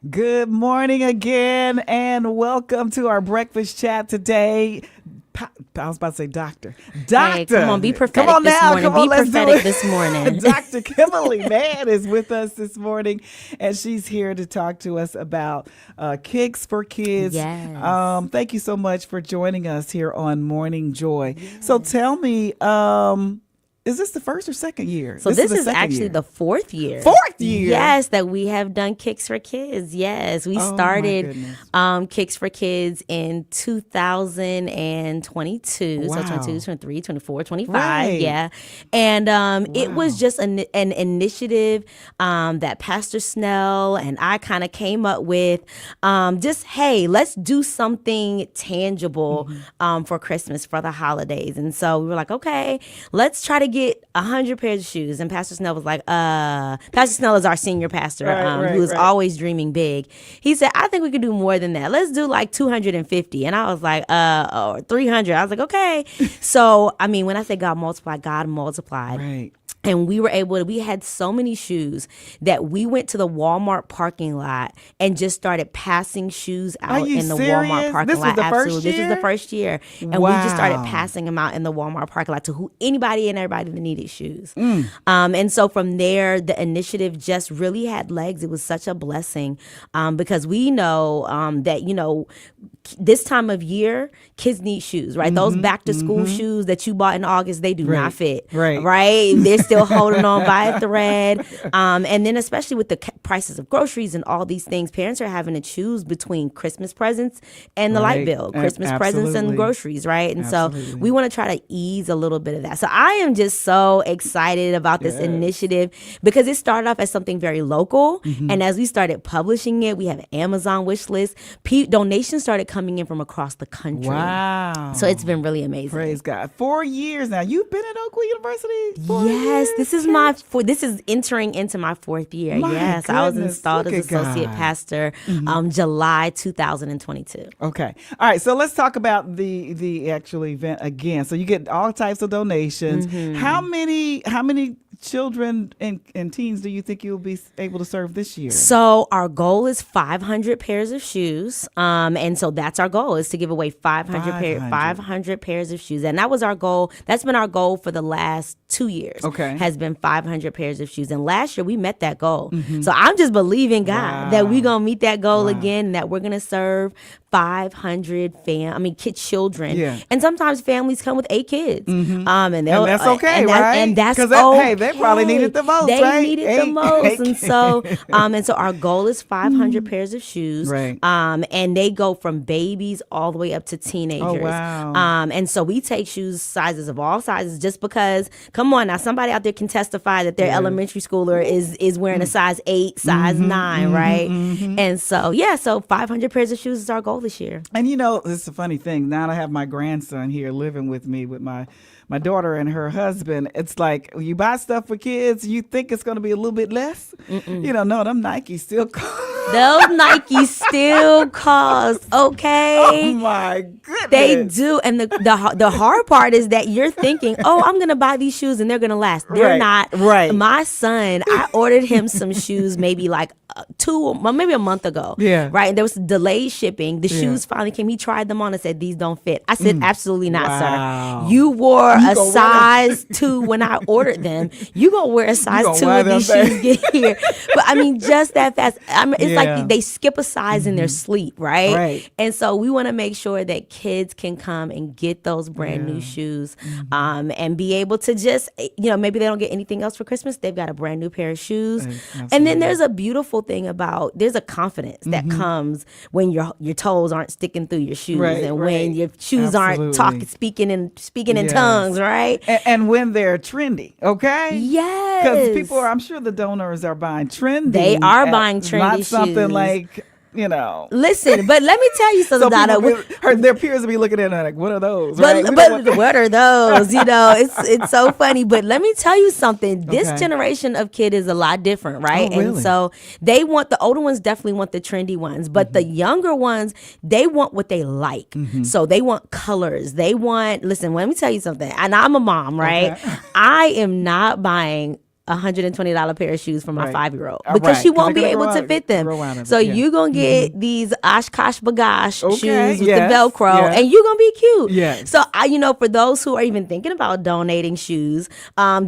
Good morning again, and welcome to our breakfast chat today. I was about to say doctor. Hey, come on, be prophetic Come on this now. morning. Come on, be let's do prophetic it. this morning. Dr. Kimberly Mann is with us this morning, and she's here to talk to us about Kicks for Kids. Yes. Thank you so much for joining us here on Morning Joy. Yes. So tell me, is this the first or second year? So this is actually the fourth year. Fourth year? Yes, that we have done Kicks for Kids. Yes, we started Kicks for Kids in 2022. Wow. So 22, 23, 24, 25. Right. Yeah. And it was just an initiative that Pastor Snell and I kind of came up with. Just, hey, let's do something tangible for Christmas, for the holidays. And so we were like, okay, let's try to get 100 pairs of shoes. And Pastor Snell was like, Pastor Snell is our senior pastor, who's always dreaming big. He said, I think we could do more than that. Let's do like 250. And I was like, 300. I was like, okay. So, I mean, when I say God multiplied. Right. And we had so many shoes that we went to the Walmart parking lot and just started passing shoes out in the Walmart parking lot. Absolutely. This was the first year. And we just started passing them out in the Walmart parking lot to anybody and everybody that needed shoes. And so from there, the initiative just really had legs. It was such a blessing because we know that, this time of year, kids need shoes, right? Those back to school shoes that you bought in August, they do not fit, right? They're still holding on by a thread. And then especially with the prices of groceries and all these things, parents are having to choose between Christmas presents and the light bill, Christmas presents and groceries, right? And so we want to try to ease a little bit of that. So I am just so excited about this initiative because it started off as something very local. And as we started publishing it, we have an Amazon wish list. Donations started coming in from across the country. Wow. So it's been really amazing. Praise God. 4 years now. You've been at Oakwood University? Yes, this is this is entering into my fourth year. Yes, I was installed as associate pastor July 2022. Okay. All right. So let's talk about the actual event again. So you get all types of donations. How many children and teens do you think you'll be able to serve this year? So our goal is 500 pairs of shoes. And so that's our goal, is to give away 500 pairs of shoes. And that was our goal. That's been our goal for the last 2 years. Okay. Has been 500 pairs of shoes. And last year we met that goal. So I'm just believing God that we're going to meet that goal again, and that we're going to serve 500 children. Yeah. And sometimes families come with 8 kids. And that's okay, right? And that's okay. They probably needed the most, They right? needed the most. And so our goal is 500 pairs of shoes. Right. And they go from babies all the way up to teenagers. Oh, wow. And so we take shoes sizes of all sizes, just because, come on now, somebody out there can testify that their elementary schooler is wearing a size 8, size 9, right? And so, so 500 pairs of shoes is our goal this year. And it's a funny thing. Now I have my grandson here living with me with my daughter and her husband. It's like, you buy stuff for kids, you think it's going to be a little bit less. No, them Nikes still cost. Those Nikes still cost, okay? Oh my goodness. They do. And the hard part is that you're thinking, I'm going to buy these shoes and they're going to last. They're not. Right. My son, I ordered him some shoes maybe like maybe a month ago. Yeah. Right. And there was delayed shipping. The shoes finally came. He tried them on and said, these don't fit. I said, absolutely not, sir. You wore a size 2 when I ordered them. You gonna wear a size 2 when these shoes get here. But I mean, just that fast. It's like they skip a size in their sleep, right? Right. And so we want to make sure that kids can come and get those brand new shoes, and be able to just, maybe they don't get anything else for Christmas. They've got a brand new pair of shoes. Absolutely. And then there's a beautiful thing about, there's a confidence that comes when your toes aren't sticking through your shoes, when your shoes aren't speaking in tongues, right? And when they're trendy, okay? Yes. Because I'm sure the donors are buying trendy. They are buying trendy not shoes. Something like, Listen, but let me tell you something, Dawna. Their peers will be looking at her like, what are those? But what are those? It's so funny. But let me tell you something. This generation of kid is a lot different, right? Oh, really? And so the older ones definitely want the trendy ones, but the younger ones, they want what they like. So they want colors. Listen, let me tell you something. And I'm a mom, right? Okay. I am not buying $120 pair of shoes for my 5-year-old All because right, she won't be able to fit them. So you're going to get these Oshkosh B'gosh shoes with the Velcro and you're going to be cute. Yes. So for those who are even thinking about donating shoes,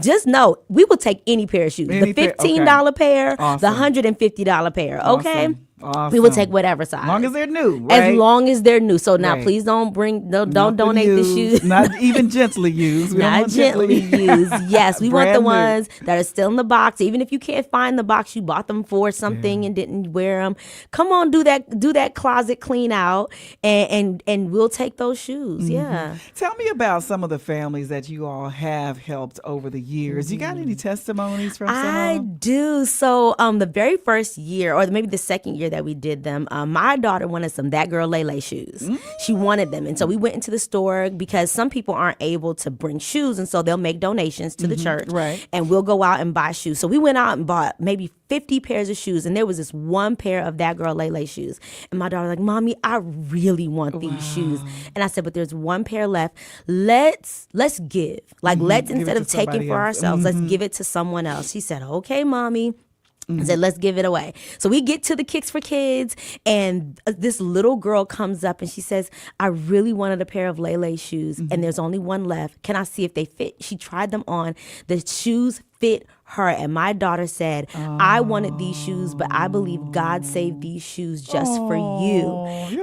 just know we will take any pair of shoes. The $15 pair, the $150 pair. Okay. Awesome. We will take whatever size. As long as they're new, right? As long as they're new. So now please don't donate the shoes. Not even gently used. Not gently used. Yes, we want the ones that are still in the box. Even if you can't find the box, you bought them for something and didn't wear them. Come on, do that closet clean out and we'll take those shoes. Yeah. Tell me about some of the families that you all have helped over the years. You got any testimonies from some of them? I do. So the very first year, or maybe the second year that we did them, my daughter wanted some That Girl Lele shoes. She wanted them. And so we went into the store because some people aren't able to bring shoes. And so they'll make donations to the church. Right. And we'll go out and buy shoes. So we went out and bought maybe 50 pairs of shoes. And there was this one pair of That Girl Lele shoes. And my daughter was like, Mommy, I really want these shoes. And I said, but there's one pair left. Let's give. Like, let's, instead of taking for ourselves, let's give it to someone else. She said, okay, Mommy. I said, let's give it away. So we get to the Kicks for Kids, and this little girl comes up and she says, I really wanted a pair of Lele shoes, and there's only one left. Can I see if they fit? She tried them on. The shoes fit her, and my daughter said, I wanted these shoes, but I believe God saved these shoes just for you.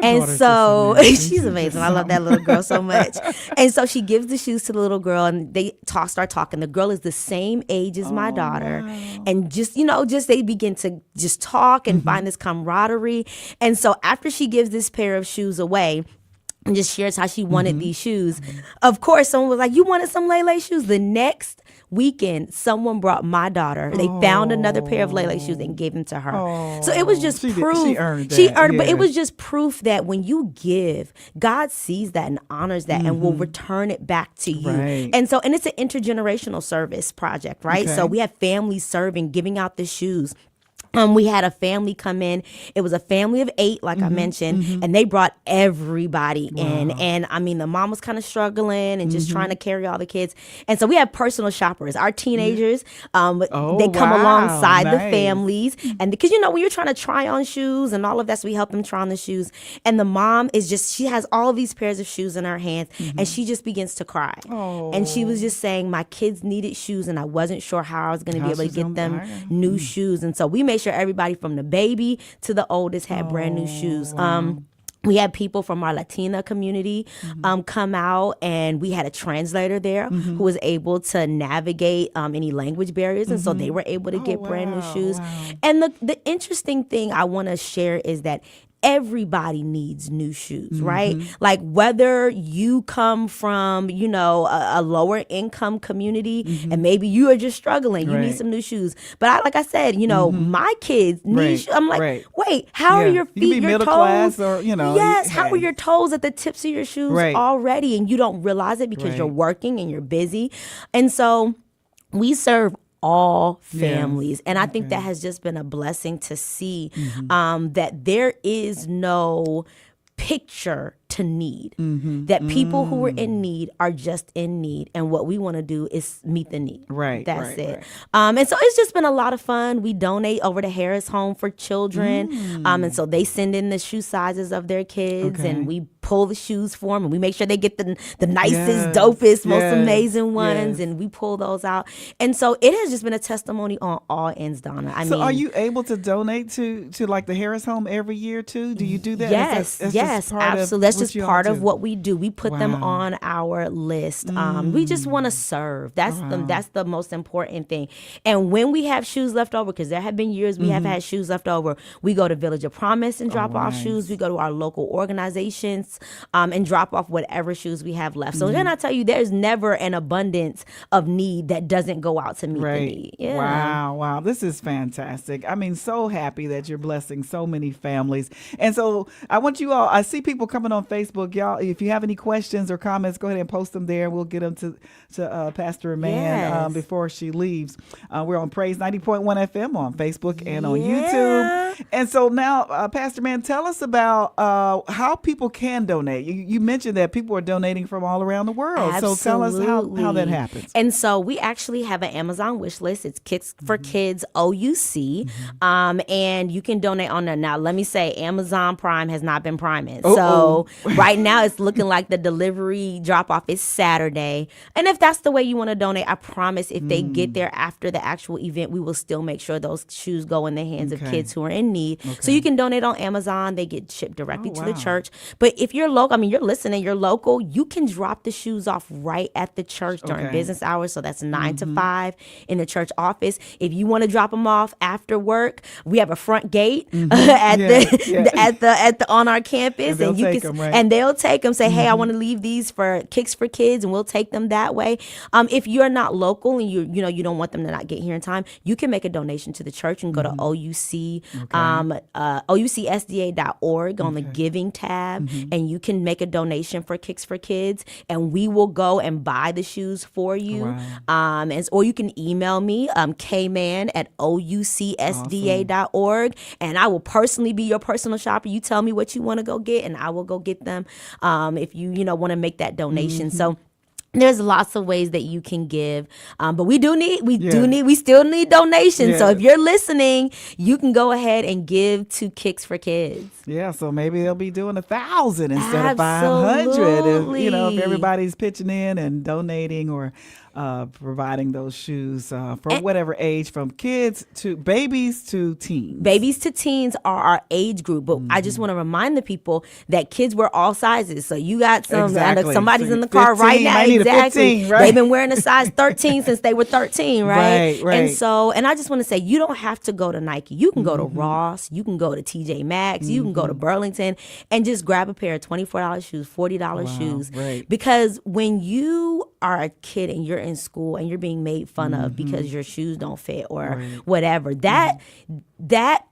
And so she's amazing. I love that little girl so much. And so she gives the shoes to the little girl, and they start talking. The girl is the same age as my daughter. Wow. And just they begin to just talk and find this camaraderie. And so after she gives this pair of shoes away, and just shares how she wanted these shoes. Of course, someone was like, you wanted some Lele shoes? The next weekend, someone brought my daughter. They found another pair of Lele shoes and gave them to her. So it was just proof. She earned it, but it was just proof that when you give, God sees that and honors that and will return it back to you. Right. And it's an intergenerational service project, right? Okay. So we have families serving, giving out the shoes. We had a family come in. It was a family of 8, like I mentioned, and they brought everybody in. And I mean, the mom was kind of struggling and just trying to carry all the kids. And so we have personal shoppers. Our teenagers, they come alongside the families. And because, when you're trying to try on shoes and all of that, so we help them try on the shoes. And the mom she has all of these pairs of shoes in her hands, and she just begins to cry. And she was just saying, my kids needed shoes, and I wasn't sure how I was going to be able to get them new shoes. And so we made sure everybody from the baby to the oldest had brand new shoes. Wow. We had people from our Latina community come out, and we had a translator there who was able to navigate any language barriers, and so they were able to get brand new shoes. Wow. And the interesting thing I want to share is that everybody needs new shoes, right? Like whether you come from, a lower income community and maybe you are just struggling, you need some new shoes. But like I said, my kids need shoes. I'm like, wait, how are your feet, you can be your middle toes? Class or, Yes, how are your toes at the tips of your shoes already? And you don't realize it because you're working and you're busy. And so we serve all families. And I think that has just been a blessing to see that there is no picture to need, that people who are in need are just in need, and what we want to do is meet the need. That's it. And so it's just been a lot of fun. We donate over to Harris Home for Children, and so they send in the shoe sizes of their kids, and we pull the shoes for them, and we make sure they get the nicest, dopest, most amazing ones, and we pull those out. And so it has just been a testimony on all ends, Dawna. I mean, are you able to donate to like the Harris Home every year too? Do you do that? Yes, absolutely. That's just part of what we do. We put them on our list. We just want to serve. That's the most important thing. And when we have shoes left over, because there have been years we have had shoes left over, we go to Village of Promise and drop off shoes. We go to our local organizations and drop off whatever shoes we have left. So then I tell you, there's never an abundance of need that doesn't go out to meet the need. Yeah. Wow. This is fantastic. I mean, so happy that you're blessing so many families. And so I want you all, I see people coming on Facebook. Y'all, if you have any questions or comments, go ahead and post them there. We'll get them to Pastor Mann before she leaves. We're on Praise 90.1 FM on Facebook and on YouTube. And so now, Pastor Mann, tell us about how people can donate. You mentioned that people are donating from all around the world. Absolutely. So tell us how that happens. And so we actually have an Amazon wish list. It's Kids for Kids OUC. And you can donate on there. Now, let me say, Amazon Prime has not been priming. So right now it's looking like the delivery drop-off is Saturday. And if that's the way you want to donate, I promise if they get there after the actual event, we will still make sure those shoes go in the hands of kids who are in need. So you can donate on Amazon. They get shipped directly to the church. But if you're local, I mean, you're listening, you're local, you can drop the shoes off right at the church during business hours. So that's 9 to 5 in the church office. If you want to drop them off after work, we have a front gate on our campus, and you can and they'll take them. Say, hey, I want to leave these for Kicks for Kids, and we'll take them that way. If you're not local and you don't want them to not get here in time, you can make a donation to the church and go to OUC, OUCSDA.org on the giving tab, and you can make a donation for Kicks for Kids, and we will go and buy the shoes for you. Or you can email me, kman@oucsda.org, and I will personally be your personal shopper. You tell me what you want to go get, and I will go get them. If you want to make that donation. So there's lots of ways that you can give, but we still need donations. So if you're listening, you can go ahead and give to Kicks for Kids. Yeah, so maybe they'll be doing 1,000 instead of 500. If everybody's pitching in and donating or providing those shoes for whatever age, from kids to babies to teens. Babies to teens are our age group, but I just want to remind the people that kids wear all sizes. So you got somebody's in the car right now. Exactly. 15, right? They've been wearing a size 13 since they were 13, right? Right. And I just want to say, you don't have to go to Nike. You can go to Ross. You can go to TJ Maxx. You can go to Burlington and just grab a pair of $24 shoes, $40 shoes. Right. Because when you are a kid and you're in school and you're being made fun of because your shoes don't fit or whatever, that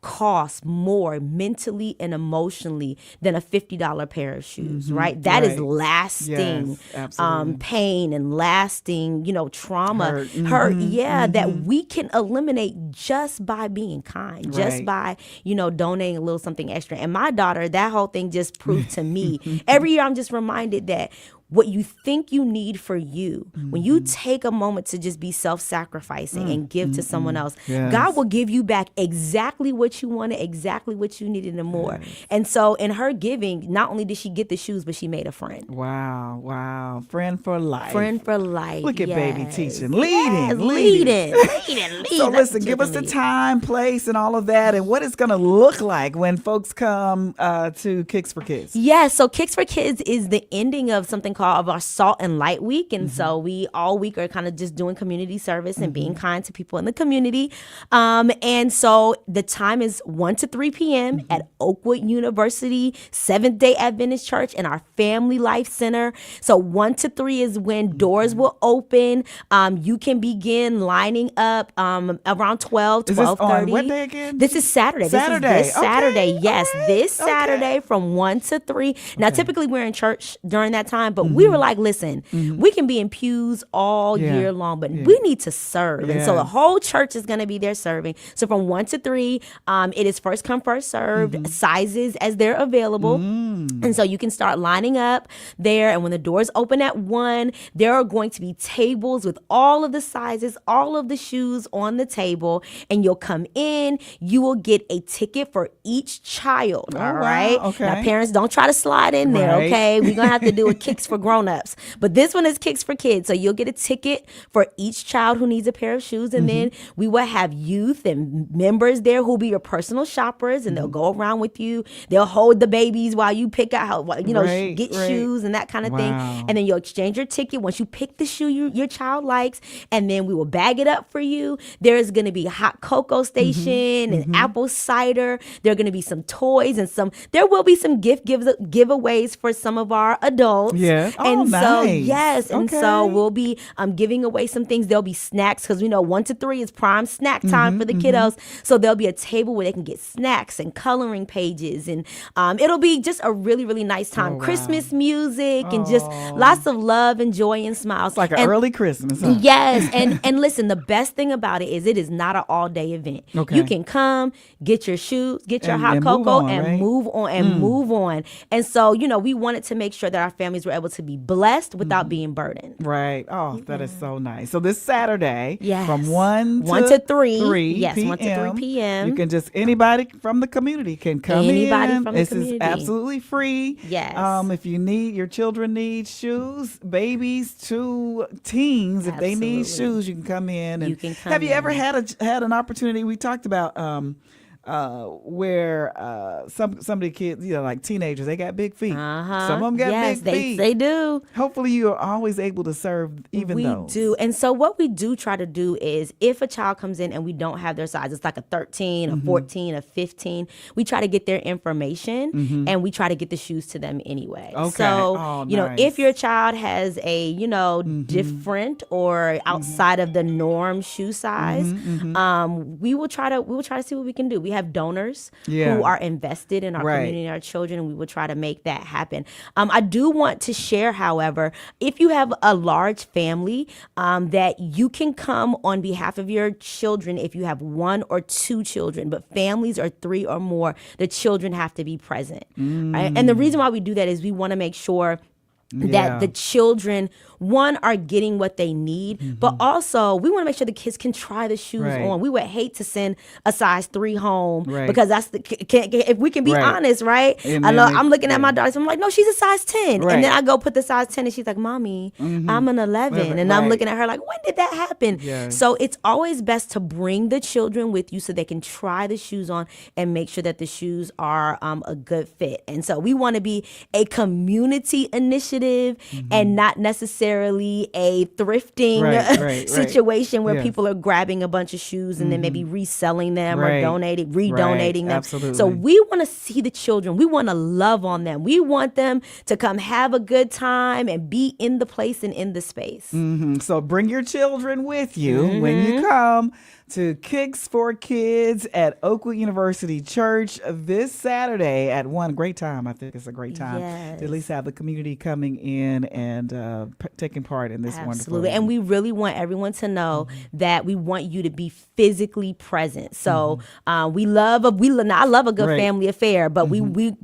costs more mentally and emotionally than a $50 pair of shoes, right? That is lasting pain and lasting, trauma, hurt, that we can eliminate just by being kind, just by, donating a little something extra. And my daughter, that whole thing just proved to me. Every year I'm just reminded that what you think you need for you, when you take a moment to just be self-sacrificing and give to someone else, God will give you back exactly what you wanted, exactly what you needed, and more. And so in her giving, not only did she get the shoes, but she made a friend. Wow. Friend for life. Friend for life. Look at baby teaching. Leading. So listen, give us the time, place, and all of that, and what it's going to look like when folks come to Kicks for Kids. Yes, so Kicks for Kids is the ending of something called our Salt and Light Week. And so we all week are kind of just doing community service and being kind to people in the community. And so the time is 1 to 3 p.m. at Oakwood University Seventh-day Adventist Church in our Family Life Center. So 1 to 3 is when doors will open. You can begin lining up around 12:30. Is this on what day again? This is Saturday. This Saturday. Yes, this Saturday from 1 to 3. Now, typically we're in church during that time, but we were like, listen, we can be in pews all year long, but we need to serve. And so the whole church is going to be there serving. So from 1 to 3, it is first come, first served, sizes as they're available. And so you can start lining up there. And when the doors open at 1, there are going to be tables with all of the sizes, all of the shoes on the table. And you'll come in, you will get a ticket for each child. All right. Okay. Now, parents, don't try to slide in there. Okay. We're going to have to do a Kicks for grown-ups, but this one is Kicks for Kids. So you'll get a ticket for each child who needs a pair of shoes, and then we will have youth and members there who'll be your personal shoppers, and they'll go around with you. They'll hold the babies while you pick out how get shoes and that kind of thing, and then you'll exchange your ticket once you pick the shoe your child likes, and then we will bag it up for you. There's going to be a hot cocoa station and apple cider. There are going to be some toys and there will be some giveaways for some of our adults. good. Oh, And nice. so, yes. And Okay. so we'll be giving away some things. There'll be snacks because we know 1 to 3 is prime snack time for the kiddos. So there'll be a table where they can get snacks and coloring pages. And it'll be just a really, really nice time. Oh, wow. Christmas music and just lots of love and joy and smiles. It's like an early Christmas, huh? Yes. And listen, the best thing about it is not an all-day event. Okay. You can come, get your shoes, get your hot and cocoa, move on, right? move on. And so, we wanted to make sure that our families were able to be blessed without being burdened. Right. Oh, that is so nice. So this Saturday, Yes. from 1 to 3. 3 Yes, p.m. 1 to 3 p.m. You can anybody from the community can come Anybody in. from the This community. is absolutely free. Yes. If your children need shoes, babies to teens, if they need Absolutely. shoes, you can come in. And You can come have you ever in. had an opportunity? We talked about where some of the kids, like teenagers, they got big feet. Uh-huh. Some of them got yes, big feet. They do. Hopefully, you are always able to serve even We those. do. And so what we do try to do is if a child comes in and we don't have their size, it's like a 13, a 14, a 15, we try to get their information and we try to get the shoes to them anyway. Okay. So, Oh, if nice. your child has a, different or outside of the norm shoe size, we will try to see what we can do. We have donors Yeah. who are invested in our Right. community and our children, and we will try to make that happen. I do want to share, however, if you have a large family, that you can come on behalf of your children if you have 1 or 2 children, but families are 3 or more, the children have to be present. Right? And the reason why we do that is we want to make sure that Yeah. the children, one, are getting what they need, but also we want to make sure the kids can try the shoes Right. on. We would hate to send a size 3 home Right. because that's if we can be Right. honest, right? And I know then I'm looking at my daughter, so I'm like, no, she's a size 10. Right. And then I go put the size 10 and she's like, Mommy, I'm an 11. And I'm Right. looking at her like, when did that happen? Yes. So it's always best to bring the children with you so they can try the shoes on and make sure that the shoes are a good fit. And so we want to be a community initiative and not necessarily a thrifting Right. situation where Yes. people are grabbing a bunch of shoes and then maybe reselling them Right. or redonating them. Absolutely. So we want to see the children. We want to love on them. We want them to come have a good time and be in the place and in the space. So bring your children with you when you come to Kicks for Kids at Oakwood University Church this Saturday at 1. Great time. I think it's a great time Yes. to at least have the community coming in and taking part in this wonderful Absolutely. event. And we really want everyone to know that we want you to be physically present. So I love a good Right. family affair, but we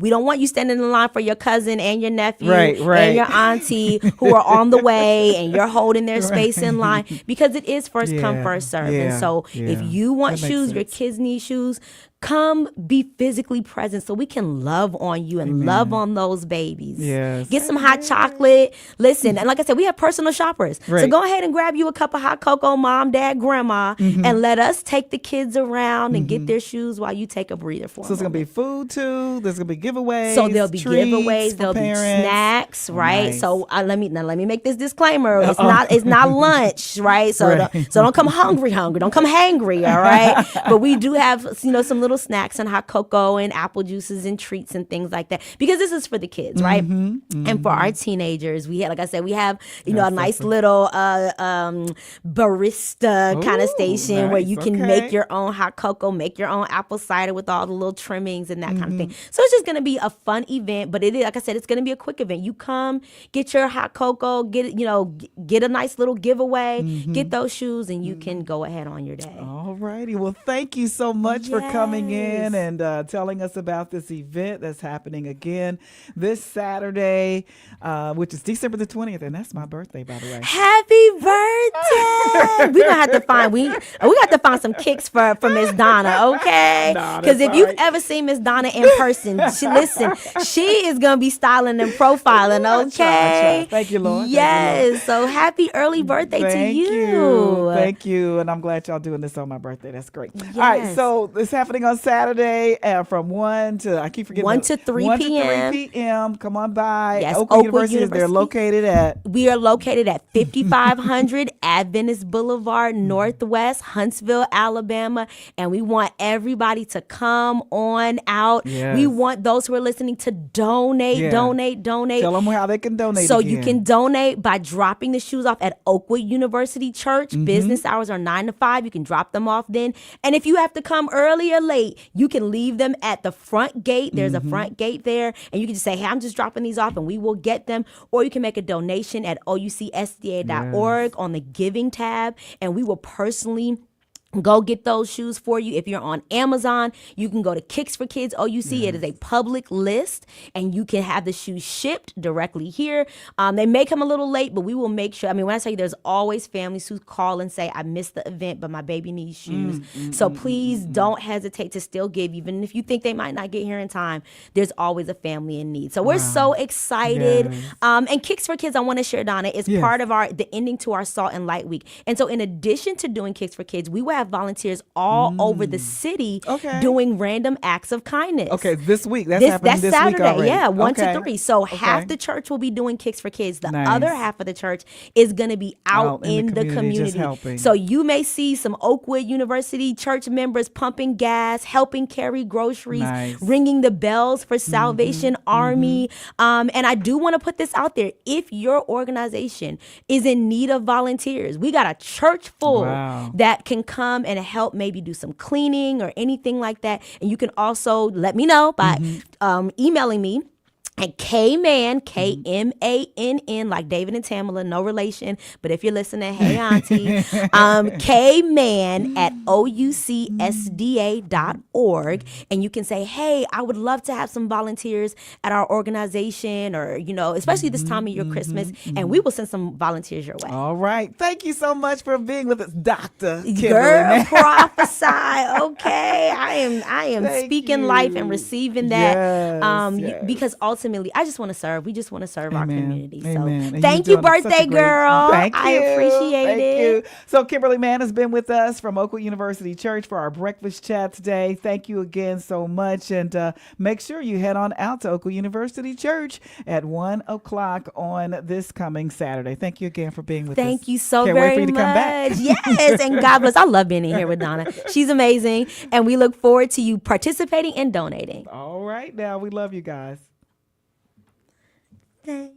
don't want you standing in line for your cousin and your nephew Right. and your auntie who are on the way and you're holding their space in line because it is first come, Yeah. first serve. Yeah. And so if Yeah. you want That makes shoes, your sense. kids need shoes, come be physically present so we can love on you and love on those babies. Yes. Get some hot chocolate. Listen, and like I said, we have personal shoppers. So Right. go ahead and grab you a cup of hot cocoa, mom, dad, grandma, and let us take the kids around and get their shoes while you take a breather for So it's them. going to be food too. There's going to be giveaways. So there'll be treats giveaways, for there'll parents. be snacks, right? Nice. So let me make this disclaimer. It's not lunch, right? So Right. don't come hungry. Don't come hangry, all right? But we do have some little snacks and hot cocoa and apple juices and treats and things like that because this is for the kids, right? And for our teenagers, we have, like I said, we have a nice little barista kind of Ooh, station where nice. you can Okay. make your own hot cocoa, make your own apple cider with all the little trimmings and that kind of thing. So it's just going to be a fun event, but it is, like I said, it's going to be a quick event. You come, get your hot cocoa, get a nice little giveaway, get those shoes, and you can go ahead on your day. All righty. Well, thank you so much for coming in Yes. and telling us about this event that's happening again this Saturday, which is December the 20th, and that's my birthday, by the way. Happy birthday! We're gonna have to find we got to find some kicks for Miss Dawna, okay? Nah, Because that's if you've all right. ever seen Miss Dawna in person, she is gonna be styling and profiling, I okay? try. Thank you, Lord. Thank you, Yes. Lord. So happy early birthday Thank to you. Thank you. And I'm glad y'all doing this on my birthday. That's great. All right. Yes. So it's happening on on Saturday from 1 to, I keep forgetting. 1 to 3 1 p.m. to 3 p.m. Come on by. Yes, Oakwood University. They're located at? We are located at 5500 Adventist Boulevard, Northwest, Huntsville, Alabama. And we want everybody to come on out. Yes. We want those who are listening to donate. Tell them how they can donate. So you can donate by dropping the shoes off at Oakwood University Church. Business hours are 9 to 5. You can drop them off then. And if you have to come early or late, you can leave them at the front gate. There's a front gate there. And you can just say, hey, I'm just dropping these off and we will get them. Or you can make a donation at oucsda.org on the giving tab. And we will personally go get those shoes for you. If you're on Amazon, you can go to Kicks for Kids OUC. It is a public list, and you can have the shoes shipped directly here. They may come a little late, but we will make sure. I mean, when I tell you, there's always families who call and say, I missed the event, but my baby needs shoes. So please don't hesitate to still give, even if you think they might not get here in time. There's always a family in need. So we're so excited. Yes. And Kicks for Kids, I want to share, Dawna, is part of the ending to our Salt and Light Week. And so in addition to doing Kicks for Kids, we will have volunteers all over the city doing random acts of kindness. Okay, this week. That's happening this Saturday, week already. Yeah, 1 to 3. So half the church will be doing Kicks for Kids. The other half of the church is going to be out in the community. Just helping. So you may see some Oakwood University church members pumping gas, helping carry groceries, ringing the bells for Salvation Army. And I do want to put this out there. If your organization is in need of volunteers, we got a church full that can come and help maybe do some cleaning or anything like that. And you can also let me know by emailing me at K-Mann, K-M-A-N-N, like David and Tamala, no relation. But if you're listening, hey, auntie, K-Mann at oucsda.org. And you can say, hey, I would love to have some volunteers at our organization, or, you know, especially this time of your Christmas. And we will send some volunteers your way. All right. Thank you so much for being with us, Dr. Kimberly Girl, prophesy. Okay. I am speaking life and receiving that. Because ultimately, I just want to serve. We just want to serve our community. So thank you, birthday girl. Thank you. I appreciate it. So Kimberly Mann has been with us from Oakwood University Church for our breakfast chat today. Thank you again so much. And make sure you head on out to Oakwood University Church at 1 o'clock on this coming Saturday. Thank you again for being with us. Thank you so Can't very wait for you to much. come back. Yes, and God bless. I love being in here with Dawna. She's amazing. And we look forward to you participating and donating. All right. Now, we love you guys. Thank